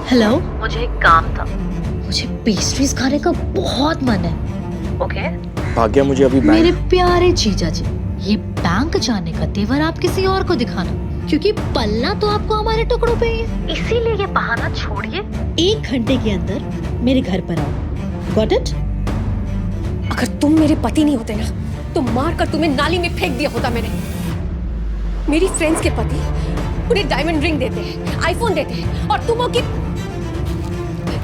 Hello, मुझे एक काम था। मुझे पेस्ट्रीज खाने का बहुत मन है। ओके? भाग्या मुझे अभी मेरे प्यारे जीजा जी, ये बैंक जाने का तेवर आप किसी और को दिखाना, क्योंकि पलना तो आपको हमारे टुकड़ों पे ही है। इसीलिए ये बहाना छोड़िए। 1 घंटे के अंदर मेरे घर पर आओ। Got it? अगर तुम मेरे पति नहीं होते ना, तो मार कर तुम्हें नाली में फेंक दिया होता मैंने। मेरी फ्रेंड्स के पति उन्हें डायमंड रिंग देते हैं, आईफोन देते हैं, और तुम हो कि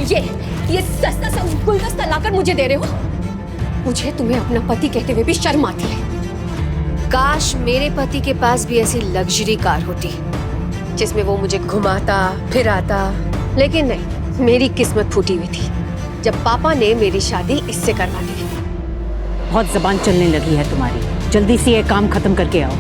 ये सस्ता सा गुलदस्ता लाकर मुझे दे रहे हो। मुझे तुम्हें अपना पति कहते हुए भी शर्म आती है। काश मेरे पति के पास भी ऐसी लग्जरी कार होती जिसमें वो मुझे घुमाता फिराता, लेकिन नहीं, मेरी किस्मत फूटी हुई थी जब पापा ने मेरी शादी इससे करवा दी। बहुत जबान चलने लगी है तुम्हारी, जल्दी से ये काम खत्म करके आओ।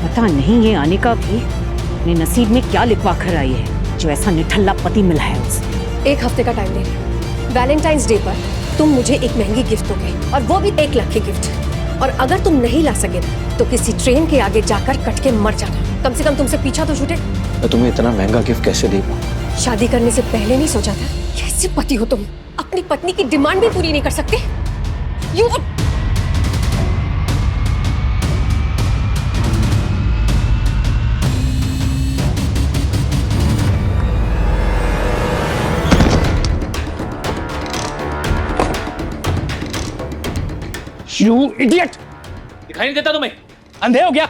पता नहीं ये आने का भी अपने नसीब में क्या लिखवा कर आई है जो ऐसा निठल्ला पति मिला है उसे। 1 हफ्ते का टाइम दे रही हूँ। वैलेंटाइंस डे पर तुम मुझे एक महंगी गिफ्ट दोगे, और वो भी 1 लाख की गिफ्ट। और अगर तुम नहीं ला सके तो किसी ट्रेन के आगे जाकर कट के मर जाना। कम से कम तुमसे पीछा तो छूटे। मैं तुम्हें इतना महंगा गिफ्ट कैसे दे पाऊं? शादी करने से पहले नहीं सोचा था? कैसे पति हो तुम? अपनी पत्नी की डिमांड भी पूरी नहीं कर सकते? You You idiot! दिखाई नहीं देता तुम्हें? अंधे हो क्या?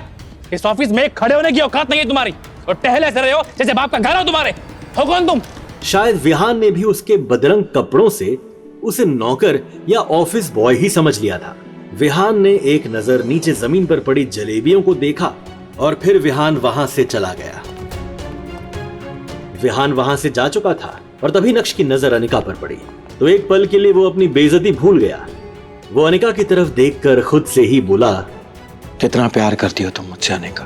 इस ऑफिस में खड़े होने की औकात नहीं है तुम्हारी, और टहल ऐसे रहे हो जैसे बाप का घर हो तुम्हारे। हो कौन तुम? शायद विहान ने भी उसके बदरंग कपड़ों से उसे नौकर या ऑफिस बॉय ही समझ लिया था। विहान ने एक नजर नीचे जमीन पर पड़ी जलेबियों को देखा और फिर विहान वहां से चला गया। विहान वहां से जा चुका था और तभी नक्श की नजर अनिका पर पड़ी, तो एक पल के लिए वो अपनी बेइज्जती भूल गया। वो अनिका की तरफ देखकर खुद से ही बोला, कितना प्यार करती हो तुम मुझसे अनिका।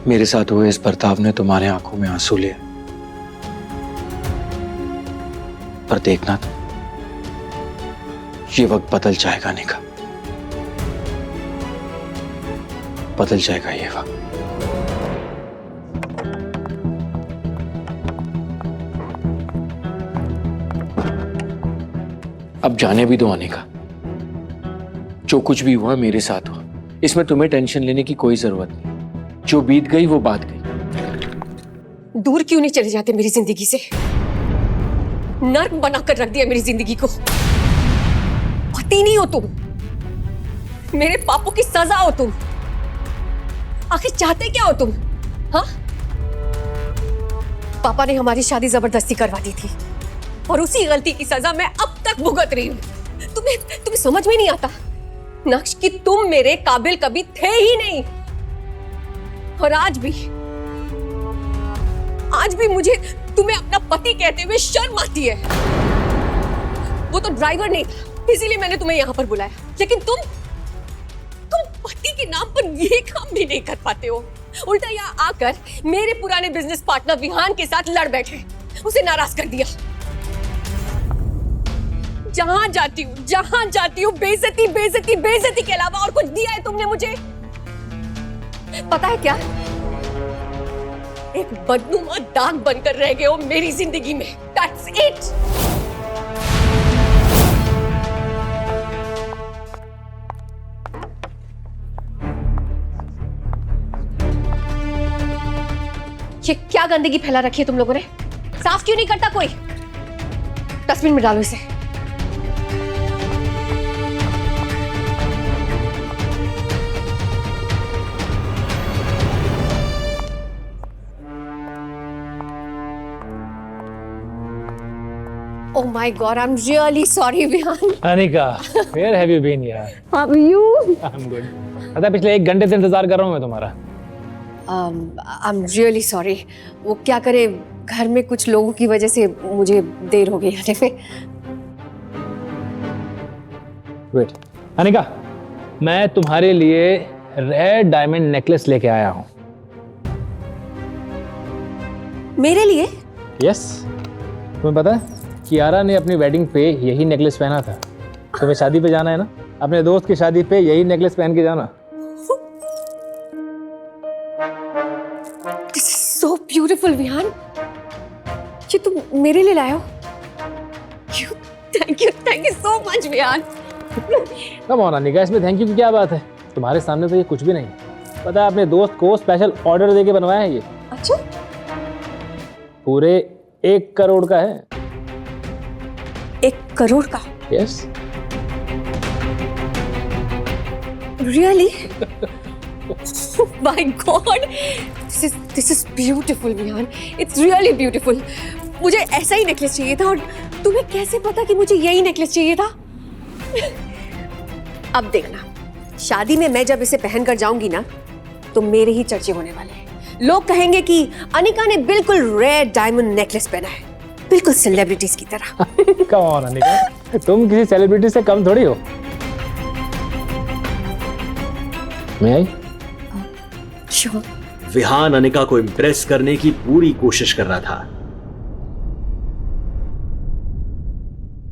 मेरे साथ हुए इस बर्ताव ने तुम्हारे आंखों में आंसू लिए, पर देखना तुम, ये वक्त बदल जाएगा अनिका, बदल जाएगा ये वक्त। अब जाने भी दो अनिका, जो कुछ भी हुआ मेरे साथ हुआ, इसमें तुम्हें टेंशन लेने की कोई जरूरत नहीं। जो बीत गई वो बात गई। दूर क्यों नहीं चले जाते मेरी जिंदगी से? नर्क बनाकर रख दिया मेरी जिंदगी को। पति नहीं हो तुम, मेरे पापों की सजा हो तुम। आखिर चाहते क्या हो तुम? हाँ? पापा ने हमारी शादी जबरदस्ती करवा दी थी, और उसी गलती की सजा मैं अब तक भुगत रही हूं। तुम्हें समझ में नहीं आता नक्श कि तुम मेरे काबिल कभी थे ही नहीं। और आज भी मुझे तुम्हें अपना पति कहते हुए शर्म आती है। वो तो ड्राइवर नहीं था, इसीलिए मैंने तुम्हें यहां पर बुलाया। लेकिन तुम पति के नाम पर ये काम भी नहीं कर पाते हो। उल्टा यहाँ आकर मेरे पुराने बिजनेस पार्टनर विहान के साथ लड़ बैठे, उसे नाराज कर दिया। जहां जाती हूँ बेइज्जती के अलावा और कुछ दिया है तुमने मुझे? पता है क्या? एक बदनुमा दाग बनकर रह गए हो मेरी जिंदगी में। That's it. ये क्या गंदगी फैला रखी है तुम लोगों ने? साफ क्यों नहीं करता कोई? डस्टबिन में डालो इसे। Oh my God, I'm really sorry, Vihan. Anika, where have you been यार? How are you? I'm good. पता है पिछले 1 घंटे से इंतजार कर रहा हूँ मैं तुम्हारा। I'm really sorry. वो क्या करे, घर में कुछ लोगों की वजह से मुझे देर हो गई आने पे। Wait, अनिका, मैं तुम्हारे लिए रेड डायमंड नेकलेस लेके आया हूँ। मेरे लिए? Yes, तुम्हें पता है कियारा ने अपनी वेडिंग पे यही नेकलेस पहना था। तुम्हें शादी पे जाना है ना, अपने दोस्त की शादी पे यही नेकलेस पहन के जाना। This is so beautiful, Vihan. ये तुम मेरे लिए लाए हो? Thank you so much Vihaan. Come on Anika, इसमें थैंक यू की क्या बात है? तुम्हारे सामने तो ये कुछ भी नहीं है। पता है, अपने दोस्त को स्पेशल ऑर्डर देके बनवाया है ये। अच्छा, पूरे 1 करोड़ का है। 1 करोड़ का? Yes. Really? My God, this is beautiful Vihaan, it's really beautiful. मुझे ऐसा ही नेकलेस चाहिए था। और तुम्हें कैसे पता कि मुझे यही नेकलेस चाहिए था? अब देखना, शादी में मैं जब इसे पहनकर जाऊंगी ना, तो मेरे ही चर्चे होने वाले हैं। लोग कहेंगे कि अनिका ने बिल्कुल रेयर डायमंड नेकलेस पहना है, बिल्कुल सेलिब्रिटीज की तरह। कम ऑन अनिका, तुम किसी सेलिब्रिटी से कम थोड़ी हो। मैं आई? श्योर। विहान अनिका को इम्प्रेस करने की पूरी कोशिश कर रहा था।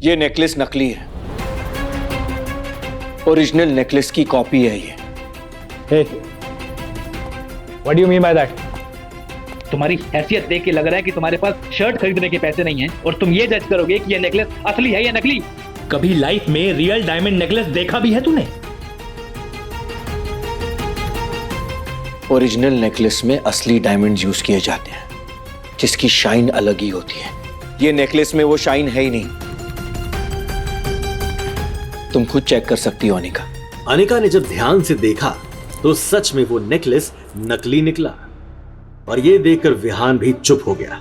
ये नेकलेस नकली है, ओरिजिनल नेकलेस की कॉपी है ये। Hey, what do you mean by that? तुम्हारी हैसियत देख के लग रहा है कि तुम्हारे पास शर्ट खरीदने के पैसे नहीं हैं और तुम ये जज करोगे कि ये नेकलेस असली है या नकली। कभी लाइफ में रियल डायमंड नेकलेस देखा भी है तूने? ओरिजिनल नेकलेस में असली डायमंड यूज किए जाते हैं, जिसकी शाइन अलग ही होती है। ये नेकलेस में वो शाइन है ही नहीं। तुम खुद चेक कर सकती हो अनिका। अनिका ने जब ध्यान से देखा तो सच में वो नेकलेस नकली निकला, और ये देखकर विहान भी चुप हो गया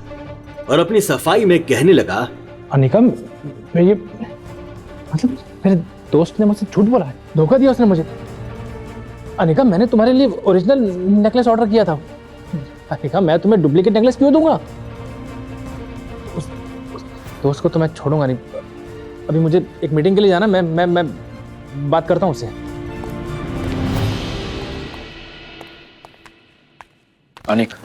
और अपनी सफाई में कहने लगा, अनिका, मैं ये मतलब मेरे दोस्त ने मुझसे झूठ बोला है, धोखा दिया उसने मुझे। अनिका, मैंने तुम्हारे लिए ओरिजिनल नेकलेस ऑर्डर किया था। अनिका, मैं तुम्हें डुप्लीकेट नेकलेस क्यों दूंगा? उस दोस्त को तो मैं छोड़ूंगा नहीं। अभी मुझे एक मीटिंग के लिए जाना, मैं बात करता हूँ उससे। अनिका,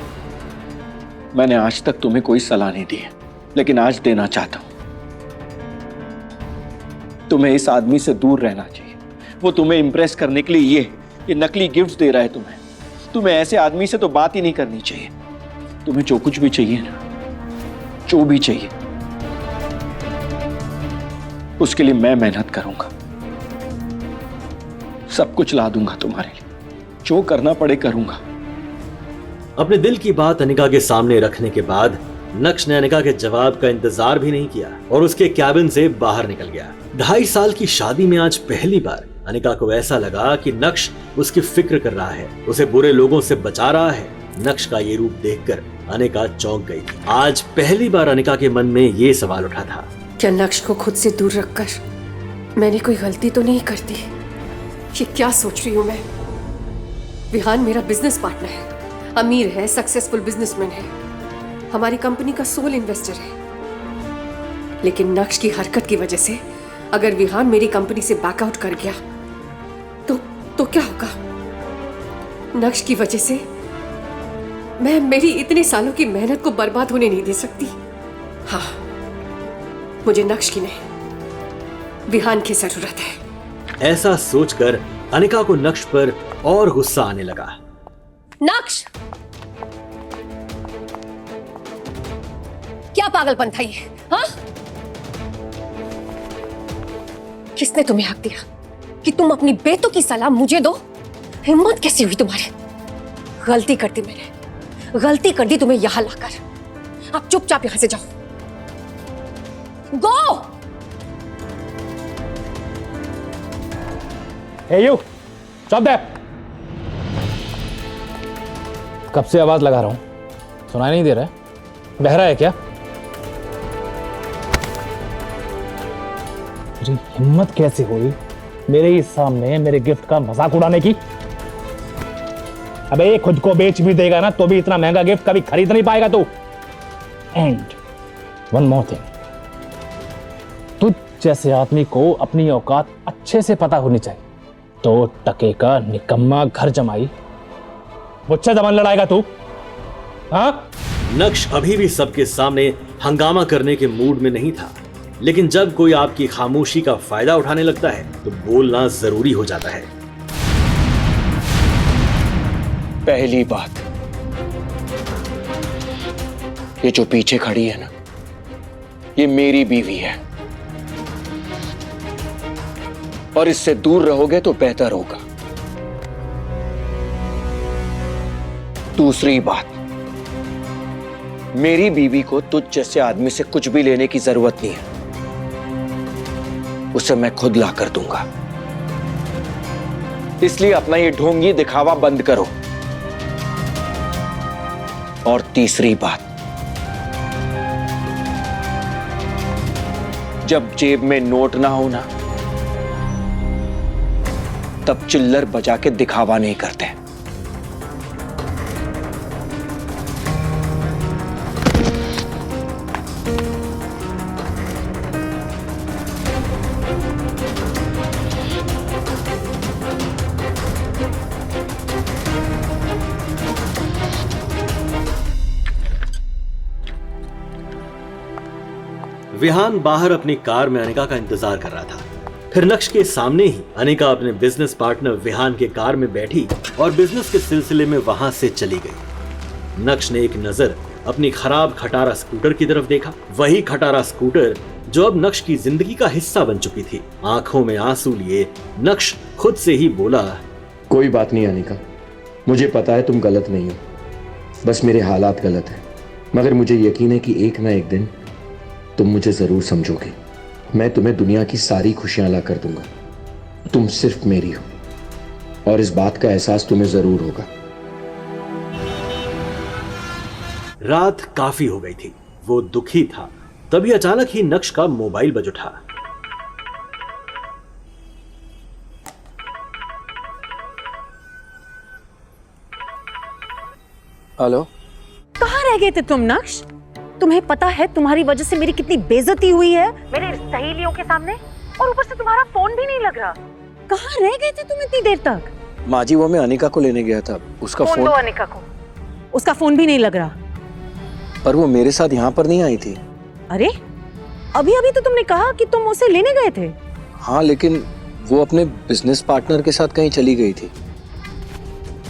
मैंने आज तक तुम्हें कोई सलाह नहीं दी है, लेकिन आज देना चाहता हूं। तुम्हें इस आदमी से दूर रहना चाहिए। वो तुम्हें इंप्रेस करने के लिए ये नकली गिफ्ट्स दे रहा है तुम्हें। तुम्हें ऐसे आदमी से तो बात ही नहीं करनी चाहिए। तुम्हें जो कुछ भी चाहिए ना, जो भी चाहिए, उसके लिए मैं मेहनत करूंगा। सब कुछ ला दूंगा तुम्हारे लिए, जो करना पड़े करूंगा। अपने दिल की बात अनिका के सामने रखने के बाद नक्श ने अनिका के जवाब का इंतजार भी नहीं किया और उसके कैबिन से बाहर निकल गया। 2.5 साल की शादी में आज पहली बार अनिका को ऐसा लगा कि नक्श उसकी फिक्र कर रहा है, उसे बुरे लोगों से बचा रहा है। नक्श का ये रूप देखकर अनिका चौंक गई थी। आज पहली बार अनिका के मन में ये सवाल उठा था, क्या नक्श को खुद से दूर रखकर मैंने कोई गलती तो नहीं कर दी? ये क्या सोच रही हूँ मैं? विहान मेरा बिजनेस पार्टनर है, अमीर है, सक्सेसफुल बिजनेसमैन है, हमारी कंपनी का सोल इन्वेस्टर है। लेकिन नक्श की हरकत की वजह से अगर विहान मेरी कंपनी से बैकआउट कर गया तो क्या होगा? नक्श की वजह से मैं मेरी इतने सालों की मेहनत को बर्बाद होने नहीं दे सकती। हाँ, मुझे नक्श की नहीं, विहान की जरूरत है। ऐसा सोचकर अनिका को नक्श पर और गुस्सा आने लगा। नक्श, क्या पागलपन था ये? हाँ, किसने तुम्हें हक दिया कि तुम अपनी बेटों की सलाह मुझे दो? हिम्मत कैसी हुई तुम्हारे? गलती कर दी मैंने, गलती कर दी तुम्हें यहां लाकर। अब चुपचाप यहां से जाओ। गो। Hey you, stop there! कब से आवाज लगा रहा हूं, सुनाई नहीं दे रहा है? बहरा है क्या? तेरी हिम्मत कैसे हुई मेरे ही सामने मेरे गिफ्ट का मजाक उड़ाने की? अबे खुद को बेच भी देगा ना तो भी इतना महंगा गिफ्ट कभी खरीद नहीं पाएगा तू। एंड वन मोर थिंग, तुझ जैसे आदमी को अपनी औकात अच्छे से पता होनी चाहिए। तो टके का निकम्मा घर जमाई, मुझसे जबान लड़ाएगा तू? हाँ? नक्श अभी भी सबके सामने हंगामा करने के मूड में नहीं था, लेकिन जब कोई आपकी खामोशी का फायदा उठाने लगता है तो बोलना जरूरी हो जाता है। पहली बात, ये जो पीछे खड़ी है ना, ये मेरी बीवी है और इससे दूर रहोगे तो बेहतर होगा। दूसरी बात, मेरी बीवी को तुझ जैसे आदमी से कुछ भी लेने की जरूरत नहीं है, उसे मैं खुद ला कर दूंगा। इसलिए अपना ये ढोंगी दिखावा बंद करो। और तीसरी बात, जब जेब में नोट ना हो ना, तब चिल्लर बजा के दिखावा नहीं करते। विहान बाहर अपनी कार में अनिका का इंतजार कर रहा था। फिर नक्श के सामने ही अनिका अपने बिजनेस पार्टनर विहान के कार में बैठी और बिजनेस के सिलसिले में वहां से चली गई। नक्श ने एक नजर अपनी खराब खटारा स्कूटर की तरफ देखा, वही खटारा स्कूटर जो अब नक्श की जिंदगी का हिस्सा बन चुकी थी। आंखों में आंसू लिए नक्श खुद से ही बोला, कोई बात नहीं अनिका, मुझे पता है तुम गलत नहीं हो, बस मेरे हालात गलत हैं, मगर मुझे यकीन है कि एक ना एक दिन तुम मुझे जरूर समझोगे। मैं तुम्हें दुनिया की सारी खुशियां ला कर दूंगा, तुम सिर्फ मेरी हो, और इस बात का एहसास तुम्हें जरूर होगा। रात काफी हो गई थी, वो दुखी था। तभी अचानक ही नक्श का मोबाइल बज उठा। हेलो, कहाँ रह गए थे तुम नक्श? तुम्हें पता है तुम्हारी वजह से मेरी कितनी बेइज्जती हुई है मेरे सहेलियों के सामने, और ऊपर से तुम्हारा फोन भी नहीं लग रहा। कहाँ रह गए थे तुम इतनी देर तक? माँ जी, वो मैं अनिका को लेने गया था, उसका फोन दो अनिका को। उसका फोन भी नहीं लग रहा। पर वो मेरे साथ यहाँ पर नहीं आई थी। अरे अभी अभी तो तुमने कहा कि तुम उसे लेने गए थे। हाँ, लेकिन वो अपने बिजनेस पार्टनर के साथ कहीं चली गई थी।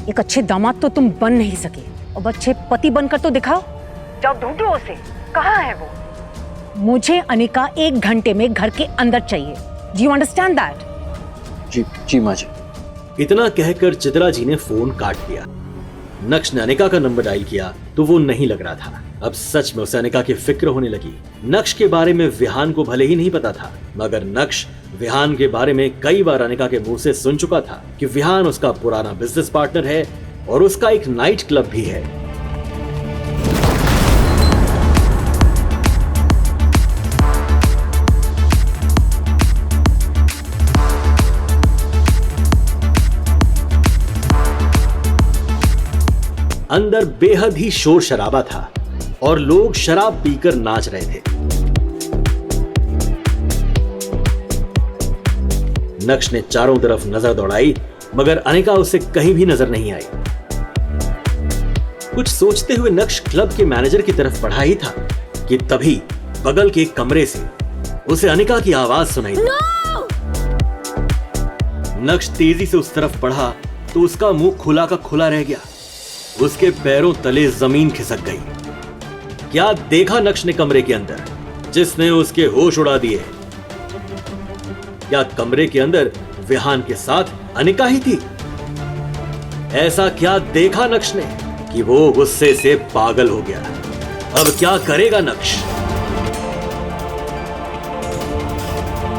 एक अच्छे दामाद तो तुम बन नहीं सके, अब अच्छे पति बनकर तो दिखाओ। जाओ ढूंढो उसे, कहाँ है वो? मुझे अनिका 1 घंटे में घर के अंदर चाहिए। Do you understand that? जी माँ जी। इतना कहकर चित्रा जी ने फोन काट दिया। नक्श ने अनिका का नंबर डायल किया तो वो नहीं लग रहा था। अब सच में उसे अनिका की फिक्र होने लगी। नक्श के बारे में विहान को भले ही नहीं पता था, मगर नक्श विहान के बारे में कई बार अनिका के मुंह से सुन चुका था कि विहान उसका पुराना बिजनेस पार्टनर है और उसका एक नाइट क्लब भी है। अंदर बेहद ही शोर शराबा था और लोग शराब पीकर नाच रहे थे। नक्श ने चारों तरफ नजर दौड़ाई, मगर अनिका उसे कहीं भी नजर नहीं आई। कुछ सोचते हुए नक्श क्लब के मैनेजर की तरफ बढ़ा ही था कि तभी बगल के कमरे से उसे अनिका की आवाज सुनाई दी। नक्श तेजी से उस तरफ बढ़ा तो उसका मुंह खुला का खुला रह गया। उसके पैरों तले जमीन खिसक गई। क्या देखा नक्श ने कमरे के अंदर, जिसने उसके होश उड़ा दिए? क्या कमरे के अंदर विहान के साथ अनिका ही थी? ऐसा क्या देखा नक्श ने कि वो गुस्से से पागल हो गया? अब क्या करेगा नक्श?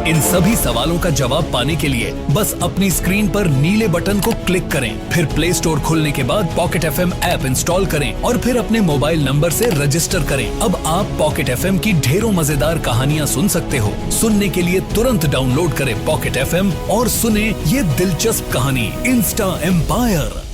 इन सभी सवालों का जवाब पाने के लिए बस अपनी स्क्रीन पर नीले बटन को क्लिक करें, फिर प्ले स्टोर खोलने के बाद पॉकेट FM ऐप इंस्टॉल करें और फिर अपने मोबाइल नंबर से रजिस्टर करें। अब आप पॉकेट FM की ढेरों मजेदार कहानियां सुन सकते हो। सुनने के लिए तुरंत डाउनलोड करें पॉकेट FM और सुने ये दिलचस्प कहानी इंस्टा एम्पायर।